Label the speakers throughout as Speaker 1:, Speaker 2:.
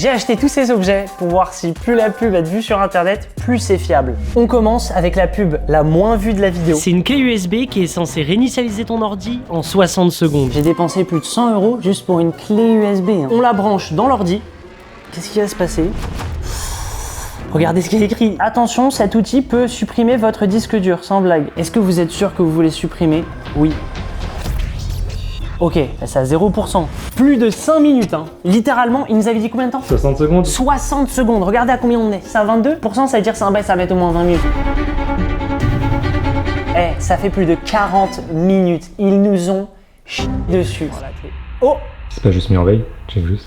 Speaker 1: J'ai acheté tous ces objets pour voir si plus la pub est vue sur internet, plus c'est fiable. On commence avec la pub la moins vue de la vidéo.
Speaker 2: C'est une clé USB qui est censée réinitialiser ton ordi en 60 secondes.
Speaker 1: J'ai dépensé plus de 100 € juste pour une clé USB. On la branche dans l'ordi. Qu'est-ce qui va se passer? Regardez ce qu'il y a écrit. Attention, cet outil peut supprimer votre disque dur, sans blague. Est-ce que vous êtes sûr que vous voulez supprimer? Oui. Ok, c'est à 0%. Plus de 5 minutes, hein. Littéralement, il nous avait dit combien de temps?
Speaker 3: 60 secondes.
Speaker 1: 60 secondes. Regardez à combien on est. C'est à 22%, ça veut dire que c'est un bail, ça va mettre au moins 20 minutes. Eh, ça fait plus de 40 minutes. Ils nous ont chié dessus. Oh!
Speaker 3: C'est pas juste mis en veille, check juste.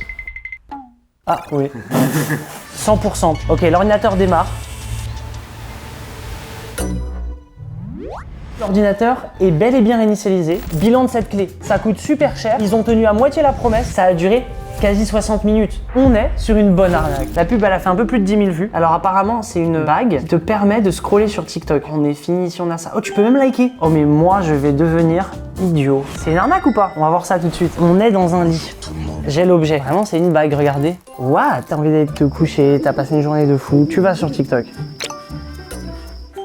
Speaker 1: Ah oui. 100%. Ok, l'ordinateur démarre. L'ordinateur est bel et bien réinitialisé. Bilan de cette clé, ça coûte super cher. Ils ont tenu à moitié la promesse. Ça a duré quasi 60 minutes. On est sur une bonne arnaque. La pub, elle a fait un peu plus de 10 000 vues. Alors apparemment, c'est une bague qui te permet de scroller sur TikTok. On est fini si on a ça. Oh, tu peux même liker. Oh, mais moi, je vais devenir idiot. C'est une arnaque ou pas? On va voir ça tout de suite. On est dans un lit. J'ai l'objet. Vraiment, c'est une bague, regardez. Waouh, t'as envie d'aller te coucher, t'as passé une journée de fou. Tu vas sur TikTok.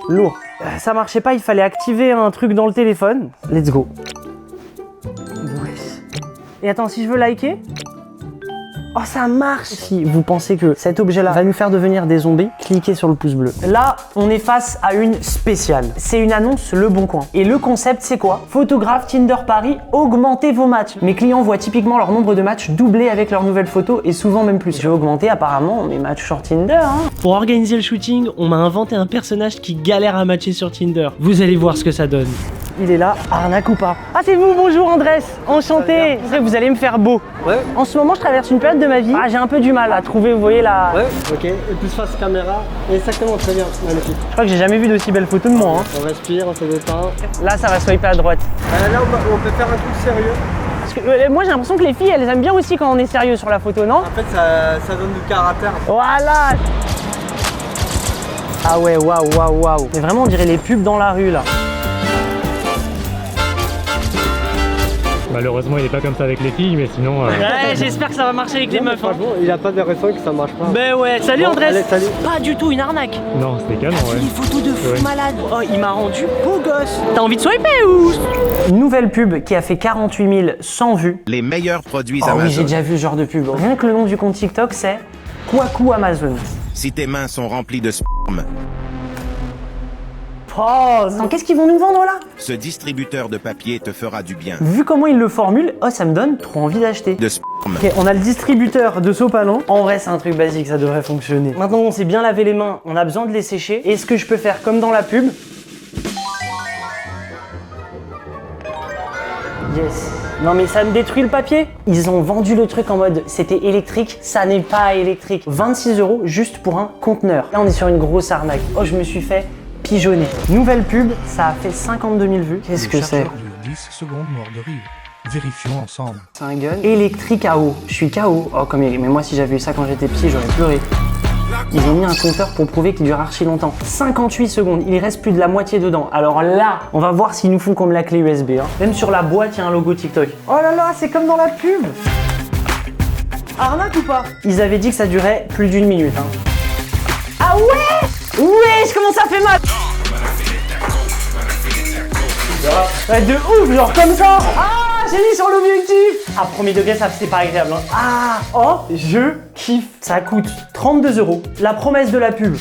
Speaker 1: Lourd. Ça marchait pas, il fallait activer un truc dans le téléphone. Let's go. Et attends, si je veux liker? Oh, ça marche! Si vous pensez que cet objet-là va nous faire devenir des zombies, cliquez sur le pouce bleu. Là, on est face à une spéciale. C'est une annonce Le Bon Coin. Et le concept, c'est quoi? Photographe Tinder Paris, augmentez vos matchs. Mes clients voient typiquement leur nombre de matchs doubler avec leurs nouvelles photos et souvent même plus. J'ai augmenté apparemment mes matchs sur Tinder. Hein.
Speaker 2: Pour organiser le shooting, on m'a inventé un personnage qui galère à matcher sur Tinder. Vous allez voir ce que ça donne.
Speaker 1: Il est là, arnaque ou pas? Ah, c'est vous, bonjour Andrés, enchanté. Vous allez me faire beau.
Speaker 4: Ouais.
Speaker 1: En ce moment, je traverse une période de ma vie. Ah, j'ai un peu du mal à trouver, vous voyez la...
Speaker 4: Ouais, ok. Et plus face caméra. Exactement, très bien, magnifique.
Speaker 1: Je crois que j'ai jamais vu d'aussi belle photo de moi. Hein.
Speaker 4: On respire, on se détend.
Speaker 1: Là, ça va swiper à droite.
Speaker 4: Là, on peut faire un truc sérieux.
Speaker 1: Parce que, moi, j'ai l'impression que les filles, elles aiment bien aussi quand on est sérieux sur la photo, non?
Speaker 4: En fait, ça donne du caractère.
Speaker 1: Voilà. Ah ouais, waouh. Mais vraiment, on dirait les pubs dans la rue, là.
Speaker 3: Malheureusement, il est pas comme ça avec les filles, mais sinon.
Speaker 2: Ouais, j'espère que ça va marcher avec les meufs. Hein.
Speaker 4: Franchement, il n'y a pas de raison que ça marche pas.
Speaker 2: Ben ouais, salut
Speaker 4: Bon,
Speaker 2: Andrés.
Speaker 4: allez, salut.
Speaker 2: Pas du tout une arnaque.
Speaker 3: Non, c'était canon, ouais.
Speaker 2: Des photos de fou
Speaker 3: Ouais.
Speaker 2: malade. Oh, il m'a rendu beau gosse. T'as envie de swiper ou?
Speaker 1: Une nouvelle pub qui a fait 48 100 vues.
Speaker 5: Les meilleurs produits
Speaker 1: Oh
Speaker 5: Amazon.
Speaker 1: oui, j'ai déjà vu ce genre de pub. Rien que le nom du compte TikTok, c'est Kwaku Amazon.
Speaker 5: Si tes mains sont remplies de sperme,
Speaker 1: Oh, attends, qu'est-ce qu'ils vont nous vendre là?
Speaker 5: ce distributeur de papier te fera du bien.
Speaker 1: Vu comment ils le formulent, oh, ça me donne trop envie d'acheter.
Speaker 5: De sperme.
Speaker 1: Ok, on a le distributeur de sopalin. En vrai, c'est un truc basique, ça devrait fonctionner. Maintenant, on s'est bien lavé les mains, on a besoin de les sécher. Est-ce que je peux faire comme dans la pub? Yes. Non mais ça me détruit le papier. Ils ont vendu le truc en mode c'était électrique, ça n'est pas électrique. 26 € juste pour un conteneur. Là, on est sur une grosse arnaque. Oh, je me suis fait pigeonner. Nouvelle pub, ça a fait 52 000 vues. Qu'est-ce que c'est?
Speaker 6: 10 secondes mort de rire. Vérifions ensemble.
Speaker 1: C'est un gun électrique à eau. Je suis KO. Oh, mais moi, si j'avais eu ça quand j'étais petit, j'aurais pleuré. Ils ont mis un compteur pour prouver qu'il dure archi longtemps. 58 secondes, il reste plus de la moitié dedans. Alors là, on va voir s'ils nous font comme la clé USB. Hein. Même sur la boîte, il y a un logo TikTok. Oh là là, c'est comme dans la pub. Arnaque ou pas? Ils avaient dit que ça durait plus d'une minute. Hein. Ah ouais? Ouais, comment ça fait mal? Ouais, de ouf, genre comme ça. Ah, j'ai mis sur l'objectif. À premier degré, ça c'est pas agréable. Hein. Ah, oh, je kiffe. Ça coûte 32 €. La promesse de la pub,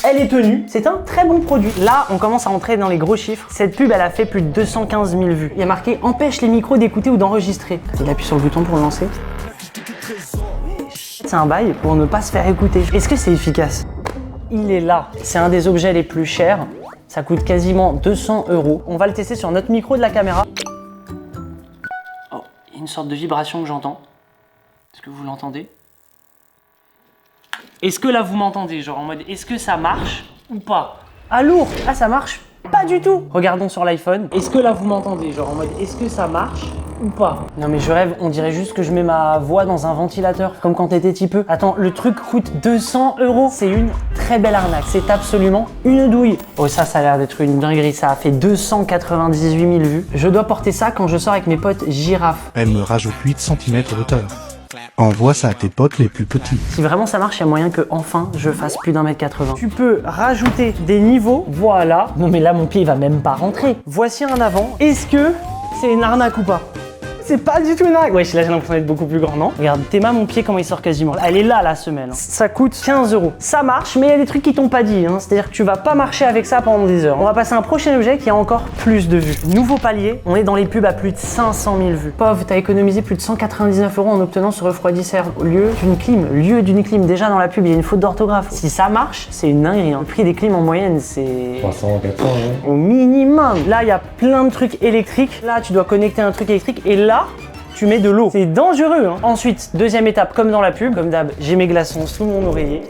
Speaker 1: elle est tenue. C'est un très bon produit. Là, on commence à entrer dans les gros chiffres. Cette pub, elle a fait plus de 215 000 vues. Il y a marqué empêche les micros d'écouter ou d'enregistrer. Il appuie sur le bouton pour le lancer. C'est un bail pour ne pas se faire écouter. Est-ce que c'est efficace? Il est là. C'est un des objets les plus chers. Ça coûte quasiment 200 €. On va le tester sur notre micro de la caméra. Oh, il y a une sorte de vibration que j'entends. Est-ce que vous l'entendez? Est-ce que là vous m'entendez? Genre en mode, est-ce que ça marche ou pas? Ah, lourd! Ah, ça marche pas du tout! Regardons sur l'iPhone. Est-ce que là vous m'entendez? Genre en mode, est-ce que ça marche ou pas? Non mais je rêve, on dirait juste que je mets ma voix dans un ventilateur, comme quand t'étais petit peu. Attends, le truc coûte 200 €. C'est une très belle arnaque, c'est absolument une douille. Oh, ça a l'air d'être une dinguerie, ça a fait 298 000 vues. Je dois porter ça quand je sors avec mes potes girafes.
Speaker 6: Elle me rajoute 8 cm de hauteur. Envoie ça à tes potes les plus petits.
Speaker 1: Si vraiment ça marche, il y a moyen que enfin je fasse plus d'1m80. Tu peux rajouter des niveaux, voilà. Non mais là mon pied il va même pas rentrer. Voici un avant. Est-ce que c'est une arnaque ou pas? C'est pas du tout une arnaque. Wesh, là j'ai l'impression d'être beaucoup plus grand, non? Regarde, Théma, mon pied, comment il sort quasiment. Elle est là, la semelle. Ça coûte 15 €. Ça marche, mais il y a des trucs qui t'ont pas dit. Hein. C'est-à-dire que tu vas pas marcher avec ça pendant des heures. On va passer à un prochain objet qui a encore plus de vues. Nouveau palier, on est dans les pubs à plus de 500 000 vues. Pauvre, t'as économisé plus de 199 € en obtenant ce refroidisseur au lieu d'une clim. Lieu d'une clim. Déjà dans la pub, il y a une faute d'orthographe. Si ça marche, c'est une dinguerie. Hein. Le prix des clims en moyenne, c'est
Speaker 3: 300, 400, ouais.
Speaker 1: au minimum. Là, il y a plein de trucs électriques. Là, tu dois connecter un truc électrique. Et là, tu mets de l'eau. C'est dangereux, hein. Ensuite, deuxième étape, comme dans la pub, comme d'hab, j'ai mes glaçons sous mon oreiller.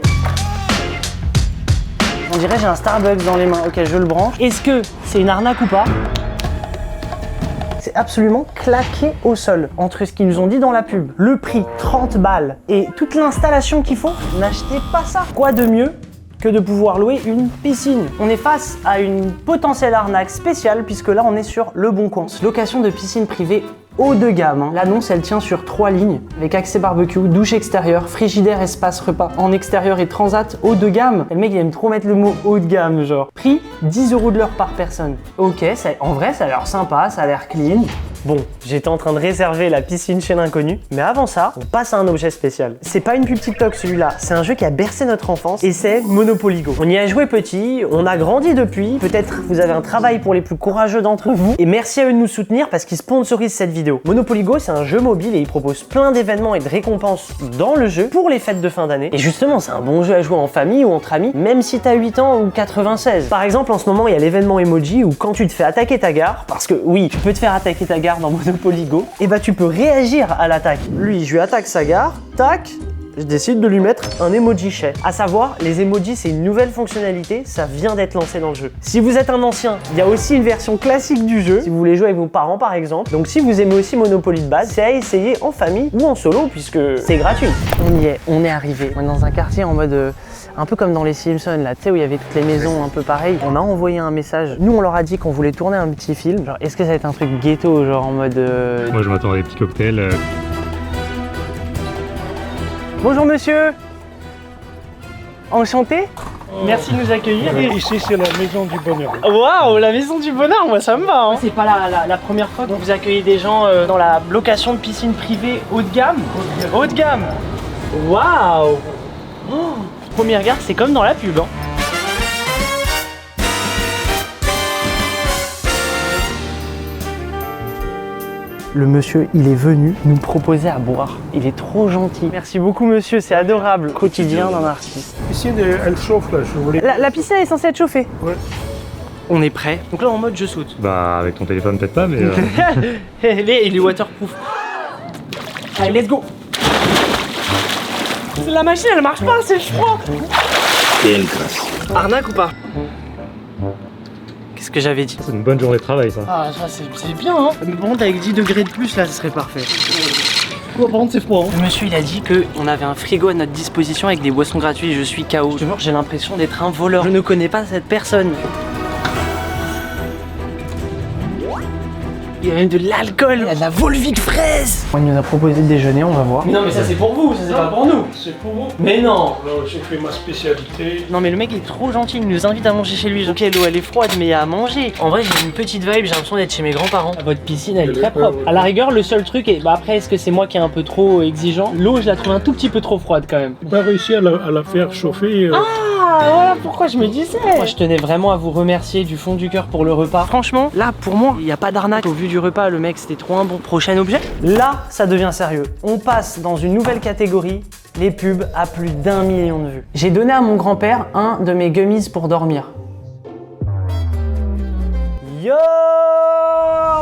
Speaker 1: On dirait j'ai un Starbucks dans les mains. Ok, je le branche. Est-ce que c'est une arnaque ou pas? C'est absolument claqué au sol. Entre ce qu'ils nous ont dit dans la pub, le prix 30 balles et toute l'installation qu'il faut, n'achetez pas ça. Quoi de mieux que de pouvoir louer une piscine? On est face à une potentielle arnaque spéciale puisque là on est sur Le Bon Coin. Location de piscine privée haut de gamme. Hein. L'annonce, elle tient sur 3 lignes, avec accès barbecue, douche extérieure, frigidaire, espace repas en extérieur et transat haut de gamme. Et le mec, il aime trop mettre le mot haut de gamme, genre. Prix 10 € de l'heure par personne. Ok, en vrai, ça a l'air sympa, ça a l'air clean. Bon, j'étais en train de réserver la piscine chez l'inconnu, mais avant ça, on passe à un objet spécial. C'est pas une pub TikTok celui-là, c'est un jeu qui a bercé notre enfance et c'est Monopoly Go. On y a joué petit, on a grandi depuis, peut-être vous avez un travail pour les plus courageux d'entre vous et merci à eux de nous soutenir parce qu'ils sponsorisent cette vidéo. Monopoly Go, c'est un jeu mobile et il propose plein d'événements et de récompenses dans le jeu pour les fêtes de fin d'année. Et justement, c'est un bon jeu à jouer en famille ou entre amis, même si t'as 8 ans ou 96. Par exemple, en ce moment, il y a l'événement emoji où quand tu te fais attaquer ta gare, parce que oui, tu peux te faire attaquer ta gare dans Monopoly Go, et bah tu peux réagir à l'attaque. Lui, je lui attaque sa gare, tac, je décide de lui mettre un emoji chais. À savoir, les emojis, c'est une nouvelle fonctionnalité, ça vient d'être lancé dans le jeu. Si vous êtes un ancien, il y a aussi une version classique du jeu, si vous voulez jouer avec vos parents par exemple. Donc si vous aimez aussi Monopoly de base, c'est à essayer en famille ou en solo puisque c'est gratuit. On y est, on est arrivé. On est dans un quartier en mode... un peu comme dans les Simpsons, là, tu sais, où il y avait toutes les maisons un peu pareilles. On a envoyé un message. Nous, on leur a dit qu'on voulait tourner un petit film. Genre, est-ce que ça va être un truc ghetto, genre en mode...
Speaker 3: Moi, je m'attends à des petits cocktails.
Speaker 1: Bonjour monsieur. Enchanté. Merci de nous accueillir.
Speaker 7: Ici, c'est la maison du bonheur.
Speaker 1: Waouh, la maison du bonheur, moi ça me va. Hein. C'est pas la première fois que vous accueillez des gens dans la location de piscine privée haut de gamme. Haut de gamme. Waouh. Oh. Premier regard, c'est comme dans la pub. Hein. Le monsieur, il est venu nous proposer à boire. Il est trop gentil. Merci beaucoup monsieur, c'est adorable. Quotidien d'un artiste.
Speaker 7: La piscine, elle chauffe là, je voulais.
Speaker 1: La piscine est censée être chauffée.
Speaker 7: Ouais.
Speaker 1: On est prêt. Donc là en mode je saute.
Speaker 3: Bah, avec ton téléphone, peut-être pas, mais.
Speaker 1: Il est waterproof. Allez, let's go. La machine elle marche pas, c'est le froid.
Speaker 5: Quelle grâce.
Speaker 1: Arnaque ou pas? Qu'est-ce que j'avais dit?
Speaker 3: C'est une bonne journée de travail, ça.
Speaker 1: Ah ça c'est bien hein. Mais par contre avec 10 degrés de plus là ce serait parfait.
Speaker 7: Par contre, c'est froid. Hein.
Speaker 1: Le monsieur il a dit qu'on avait un frigo à notre disposition avec des boissons gratuites. Je suis KO. Je te jure, j'ai l'impression d'être un voleur. Je ne connais pas cette personne. Il y a même de l'alcool, il y a de la Volvic fraise. Il nous a proposé de déjeuner, on va voir. Mais non mais ça c'est pour vous, ça c'est pas pour nous.
Speaker 7: C'est pour vous.
Speaker 1: Mais non.
Speaker 7: Alors, j'ai fait ma spécialité.
Speaker 1: Non mais le mec est trop gentil, il nous invite à manger chez lui. Ok, l'eau elle est froide mais il y a à manger. En vrai j'ai une petite vibe, j'ai l'impression d'être chez mes grands-parents. Votre piscine elle est très propre. À la rigueur le seul truc est, bah après est-ce que c'est moi qui est un peu trop exigeant? L'eau je la trouve un tout petit peu trop froide quand même.
Speaker 7: J'ai pas réussi à la faire chauffer.
Speaker 1: Ah voilà pourquoi je me disais. Moi je tenais vraiment à vous remercier du fond du cœur pour le repas. Franchement là pour moi il n'y a pas d'arnaque. Au vu du repas le mec c'était trop un bon. Prochain objet. Là ça devient sérieux. On passe dans une nouvelle catégorie. Les pubs à plus d'1 million de vues. J'ai donné à mon grand-père un de mes gummies pour dormir. Yo!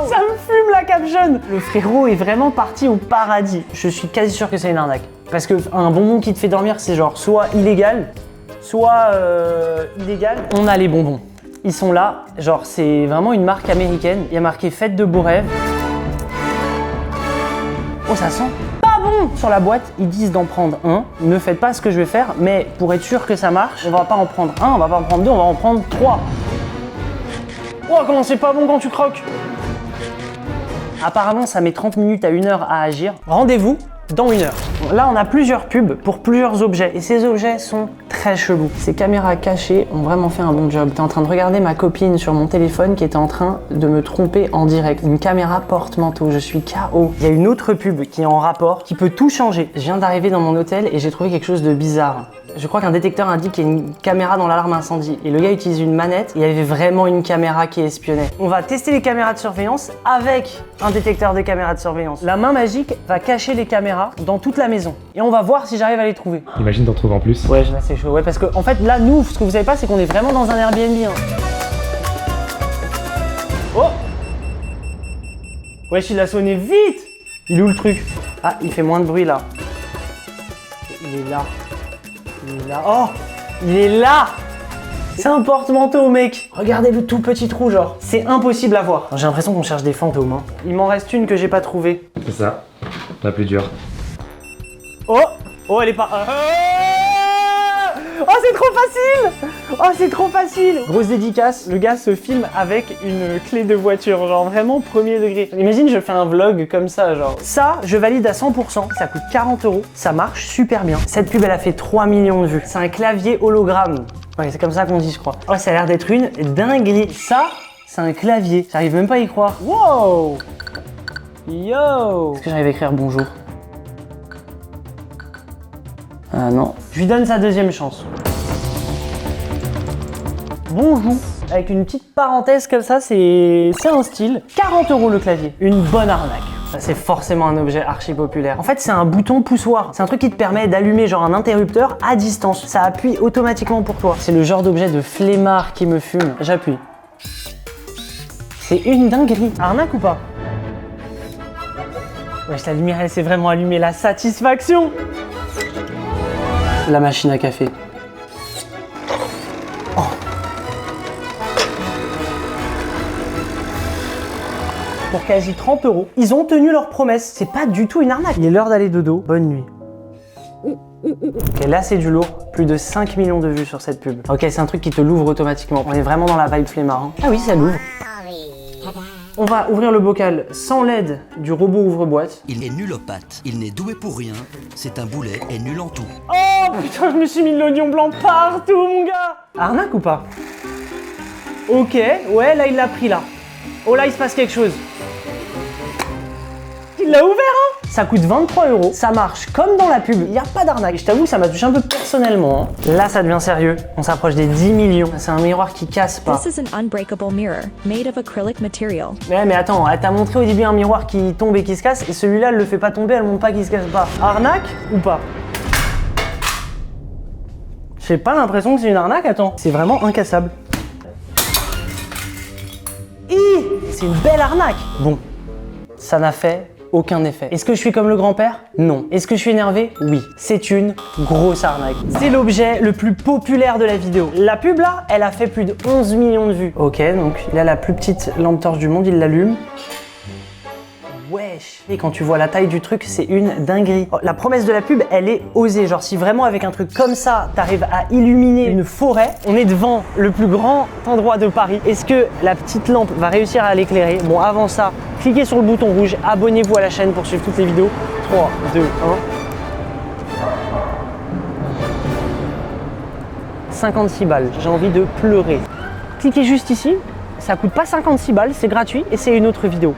Speaker 1: Ça me fume la caption! Le frérot est vraiment parti au paradis. Je suis quasi sûr que c'est une arnaque. Parce que un bonbon qui te fait dormir, c'est genre soit illégal, soit illégal. On a les bonbons. Ils sont là, genre c'est vraiment une marque américaine. Il y a marqué Fête de beaux rêves. Oh ça sent pas bon! Sur la boîte, ils disent d'en prendre un. Ne faites pas ce que je vais faire, mais pour être sûr que ça marche, on va pas en prendre un, on va pas en prendre deux, on va en prendre 3. Oh comment c'est pas bon quand tu croques! Apparemment ça met 30 minutes à 1 heure à agir. Rendez-vous dans 1 heure. Là, on a plusieurs pubs pour plusieurs objets et ces objets sont très chelous. Ces caméras cachées ont vraiment fait un bon job. T'es en train de regarder ma copine sur mon téléphone qui était en train de me tromper en direct. Une caméra porte-manteau, je suis KO. Il y a une autre pub qui est en rapport, qui peut tout changer. Je viens d'arriver dans mon hôtel et j'ai trouvé quelque chose de bizarre. Je crois qu'un détecteur indique qu'il y a une caméra dans l'alarme incendie et le gars utilise une manette et il y avait vraiment une caméra qui espionnait. On va tester les caméras de surveillance avec un détecteur de caméras de surveillance. La main magique va cacher les caméras dans toute la maison et on va voir si j'arrive à les trouver.
Speaker 3: Imagine d'en trouver en plus.
Speaker 1: Ouais, là c'est chaud. Ouais, parce que en fait là, nous, ce que vous savez pas, c'est qu'on est vraiment dans un Airbnb. Hein. Oh! Wesh, il a sonné vite! Il est où le truc? Ah, il fait moins de bruit là. Il est là. Il est là. Oh! Il est là! C'est un porte-manteau, mec! Regardez le tout petit trou, genre. C'est impossible à voir. J'ai l'impression qu'on cherche des fantômes. Hein. Il m'en reste une que j'ai pas trouvée.
Speaker 3: C'est ça. La plus dure.
Speaker 1: Oh! Oh, elle est pas... Oh, c'est trop facile! Oh, c'est trop facile! Grosse dédicace, le gars se filme avec une clé de voiture, genre vraiment premier degré. Imagine, je fais un vlog comme ça, genre. Ça, je valide à 100%, ça coûte 40 €, ça marche super bien. Cette pub, elle a fait 3 millions de vues. C'est un clavier hologramme. Ouais, c'est comme ça qu'on dit, je crois. Oh, ça a l'air d'être une dinguerie. Ça, c'est un clavier. J'arrive même pas à y croire. Wow! Yo! Est-ce que j'arrive à écrire bonjour? Ah non. Je lui donne sa deuxième chance. Bonjour. Avec une petite parenthèse comme ça, c'est un style. 40 € le clavier. Une bonne arnaque. C'est forcément un objet archi populaire. En fait, c'est un bouton poussoir. C'est un truc qui te permet d'allumer genre un interrupteur à distance. Ça appuie automatiquement pour toi. C'est le genre d'objet de flemmard qui me fume. J'appuie. C'est une dinguerie. Arnaque ou pas? Wesh, la lumière, elle s'est vraiment allumée. La satisfaction. La machine à café. Oh. Pour quasi 30 €, ils ont tenu leur promesse. C'est pas du tout une arnaque. Il est l'heure d'aller dodo. Bonne nuit. Ok, là c'est du lourd. Plus de 5 millions de vues sur cette pub. Ok, c'est un truc qui te l'ouvre automatiquement. On est vraiment dans la vibe flemmard. Hein. Ah oui, ça l'ouvre. On va ouvrir le bocal sans l'aide du robot ouvre-boîte.
Speaker 8: Il est nulopathe, il n'est doué pour rien, c'est un boulet et nul en tout.
Speaker 1: Oh putain, je me suis mis de l'oignon blanc partout, mon gars! Arnaque ou pas? Ok, ouais, là il l'a pris là. Oh là, il se passe quelque chose. Il l'a ouvert, hein? Ça coûte 23 €, ça marche comme dans la pub, il n'y a pas d'arnaque. Je t'avoue que ça m'a touché un peu personnellement. Hein. Là, ça devient sérieux, on s'approche des 10 millions. C'est un miroir qui casse pas.
Speaker 9: This is an unbreakable mirror, made of acrylic material.
Speaker 1: Mais attends, elle t'a montré au début un miroir qui tombe et qui se casse, et celui-là, elle le fait pas tomber, elle montre pas qu'il se casse pas. Arnaque ou pas? J'ai pas l'impression que c'est une arnaque, attends. C'est vraiment incassable. C'est une belle arnaque. Bon, ça n'a fait aucun effet. Est-ce que je suis comme le grand-père? Non. Est-ce que je suis énervé? Oui. C'est une grosse arnaque. C'est l'objet le plus populaire de la vidéo. La pub là, elle a fait plus de 11 millions de vues. Ok, donc il a la plus petite lampe torche du monde, il l'allume. Wesh. Et quand tu vois la taille du truc, c'est une dinguerie. Oh, la promesse de la pub, elle est osée. Genre si vraiment avec un truc comme ça, t'arrives à illuminer une forêt, on est devant le plus grand endroit de Paris. Est-ce que la petite lampe va réussir à l'éclairer? Bon, avant ça, cliquez sur le bouton rouge, abonnez-vous à la chaîne pour suivre toutes les vidéos. 3, 2, 1. 56 balles. J'ai envie de pleurer. Cliquez juste ici. Ça coûte pas 56 balles, c'est gratuit et c'est une autre vidéo.